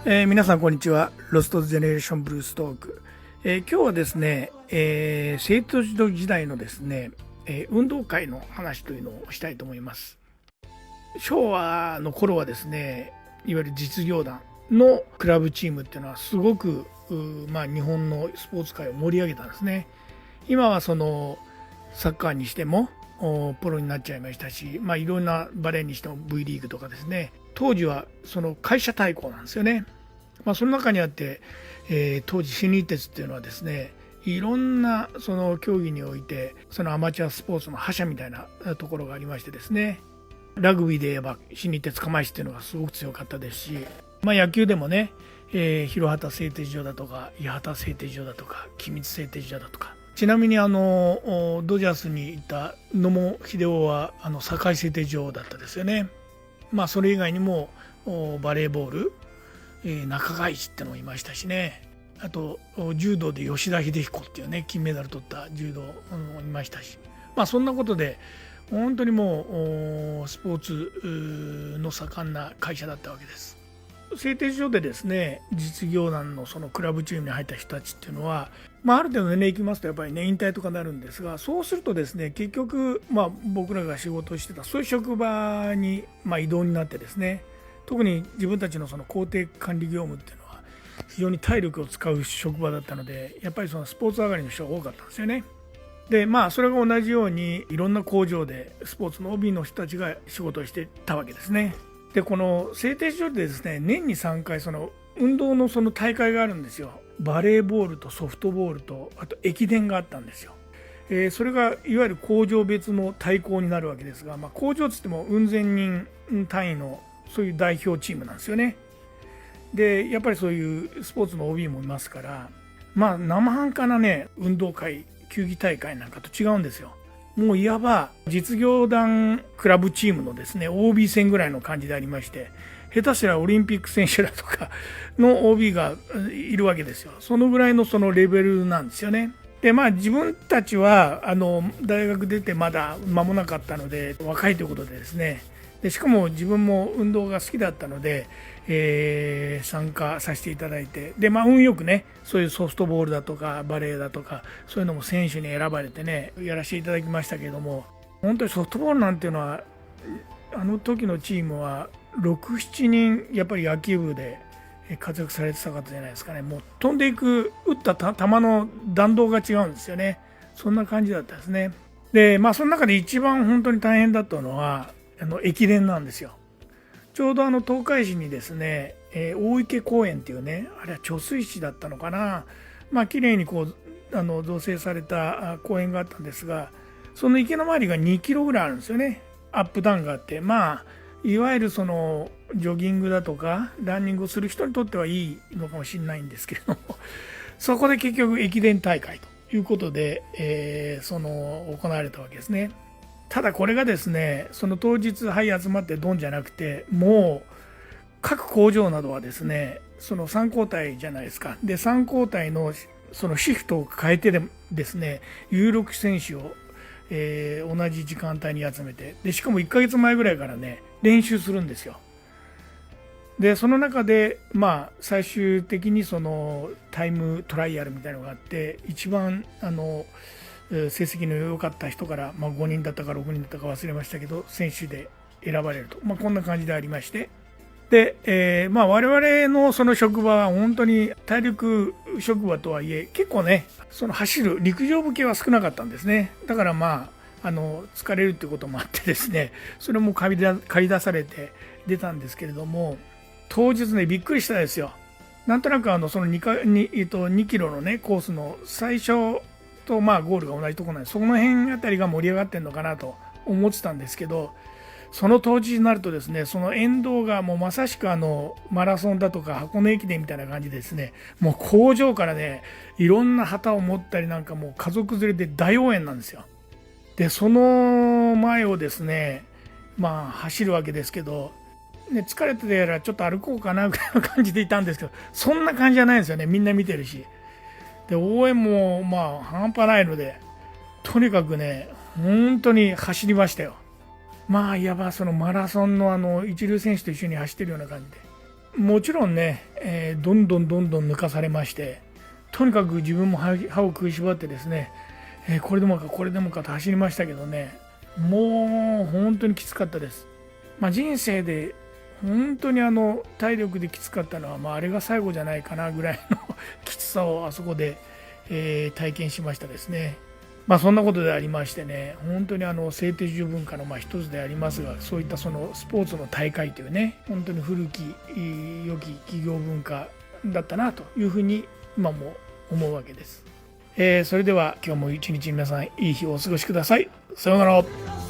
皆さんこんにちは。ロストゼネレーションブルーストーク。今日はですね、生徒時代のですね、運動会の話というのをしたいと思います。昭和の頃はですね、いわゆる実業団のクラブチームっていうのはすごく日本のスポーツ界を盛り上げたんですね。今はそのサッカーにしてもプロになっちゃいましたし、いろんなバレーにしても V リーグとかですね、当時はその会社対抗なんですよね。その中にあって、当時新日鉄っていうのはですね、いろんなその競技においてそのアマチュアスポーツの覇者みたいなところがありましてですね、ラグビーで言えば新日鉄釜石っていうのがすごく強かったですし、野球でもね、広畑製鉄所だとか八幡製鉄所だとか君津製鉄所だとか、ちなみにドジャースにいた野茂英雄は堺製鉄所だったですよね。それ以外にもバレーボール、中川一ってのもいましたしね。あと柔道で吉田秀彦っていうね、金メダル取った柔道もいましたし、そんなことで本当にもうスポーツの盛んな会社だったわけです。製鉄所でですね、実業団のそのクラブチームに入った人たちっていうのは、ある程度年齢いきますとやっぱりね、引退とかなるんですが、そうするとですね、結局僕らが仕事をしてたそういう職場に異動になってですね、特に自分たちのその工程管理業務っていうのは非常に体力を使う職場だったので、やっぱりそのスポーツ上がりの人が多かったんですよね。でそれが同じようにいろんな工場でスポーツの OB の人たちが仕事をしてたわけですね。でこの製鉄所でですね、年に3回その運動のその大会があるんですよ。バレーボールとソフトボールとあと駅伝があったんですよ。それがいわゆる工場別の対抗になるわけですが、工場つっても雲仙人単位のそういう代表チームなんですよね。でやっぱりそういうスポーツの OB もいますから、生半可なね、運動会球技大会なんかと違うんですよ。もういわば実業団クラブチームのですね OB 戦ぐらいの感じでありまして、下手したらオリンピック選手だとかの OB がいるわけですよ。そのぐらいのそのレベルなんですよね。で自分たちは大学出てまだ間もなかったので若いということでですね、でしかも自分も運動が好きだったので、参加させていただいて、で運よくね、そういうソフトボールだとかバレーだとかそういうのも選手に選ばれてね、やらせていただきましたけれども、本当にソフトボールなんていうのはあの時のチームは6、7人やっぱり野球部で活躍されてた方じゃないですかね。もう飛んでいく打った球の弾道が違うんですよね。そんな感じだったですね。でその中で一番本当に大変だったのは駅伝なんですよ。ちょうど東海市にですね、大池公園っていうね、あれは貯水池だったのかな、綺麗にこう造成された公園があったんですが、その池の周りが2キロぐらいあるんですよね。アップダウンがあって、いわゆるそのジョギングだとかランニングをする人にとってはいいのかもしれないんですけれども、そこで結局駅伝大会ということで、行われたわけですね。ただこれがですね、その当日集まってドンじゃなくて、もう各工場などはですね、その3交代じゃないですか。で3交代のそのシフトを変えてでですね、有力選手を、同じ時間帯に集めて、でしかも1ヶ月前ぐらいからね練習するんですよ。でその中で最終的にそのタイムトライアルみたいなのがあって、一番成績の良かった人から、5人だったか6人だったか忘れましたけど選手で選ばれると、こんな感じでありまして、で、我々のその職場は本当に体力職場とはいえ結構ね、その走る陸上部系は少なかったんですね。だから疲れるってこともあってですね、それも借り出されて出たんですけれども、当日ねびっくりしたですよ。なんとなくその2キロのねコースの最初とゴールが同じところなんで、その辺あたりが盛り上がってるのかなと思ってたんですけど、その当日になるとですね、その沿道がもうまさしくマラソンだとか箱根駅伝みたいな感じでですね、もう工場からねいろんな旗を持ったりなんか、もう家族連れで大応援なんですよ。でその前をですね走るわけですけど、疲れてたらちょっと歩こうかなぐらいの感じでいたんですけど、そんな感じじゃないんですよね。みんな見てるし、で応援も半端ないので、とにかくね本当に走りましたよ。いわばそのマラソンの一流選手と一緒に走ってるような感じで、もちろんね、どんどん抜かされまして、とにかく自分も歯を食いしばってですね、これでもかこれでもかと走りましたけどね、もう本当にきつかったです。人生で本当に体力できつかったのは、あれが最後じゃないかなぐらいのきつさをあそこで、体験しましたですね。そんなことでありましてね、本当に製鉄所文化の一つでありますが、そういったそのスポーツの大会というね、本当に古き良き企業文化だったなというふうに今も思うわけです。それでは今日も一日皆さんいい日をお過ごしください。さようなら。